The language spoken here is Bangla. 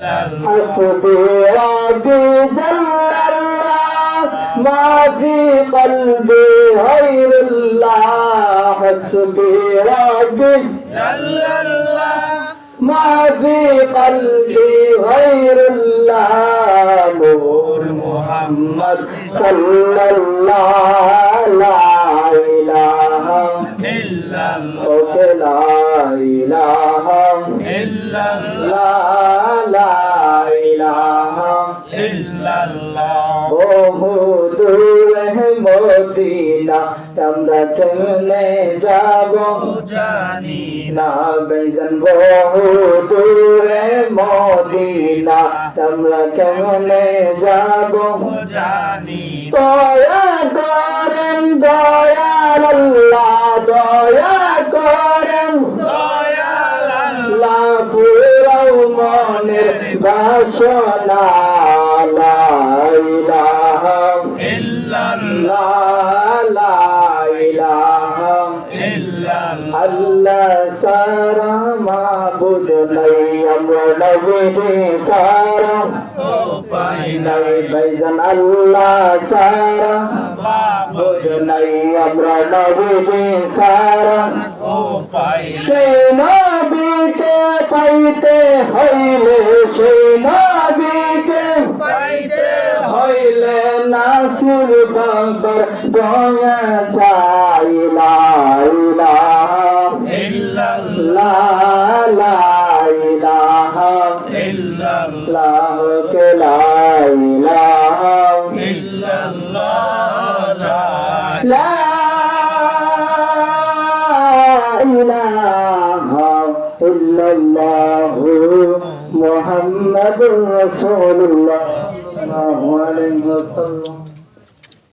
حسبي ربي جل الله ما في قلبي غير الله حسبي ربي جل الله ما في قلبي غير الله نور محمد صلى الله لا إله إلا الله لا إله إلا الله لا إله إلا الله বহু দূরে মদিনা আমরা কেমনে যাব জানি না বেজান বহু দূরে মদিনা আমরা কেমনে যাব জানি দয়া করেন দয়াল আল্লাহ দয়া করেন দয়াল আল্লাহ পুরাও মনের বাসনা লা ইলাহা ইল্লাল্লাহ লা ইলাহা ইল্লাল্লাহ আল্লাহ সারা মাবুদ নাই আমরা নবী সারা উপায় নাই ভাইজান আল্লাহ সারা মাবুদ নাই আমরা নবী সারা উপায় সেই নবীকে পাইতে হইলে সেই নবীকে পাইতে হইলে নাসির বাবার দয়া চাই লা ইলাহা ইল্লাল্লাহ লা ইলাহা ইল্লাল্লাহ লা ইলাহা ইল্লাল্লাহ লা ইলাহা ইল্লাল্লাহ মুহাম্মাদুর রাসূলুল্লাহ সাল্লাল্লাহু আলাইহি ওয়াসাল্লাম।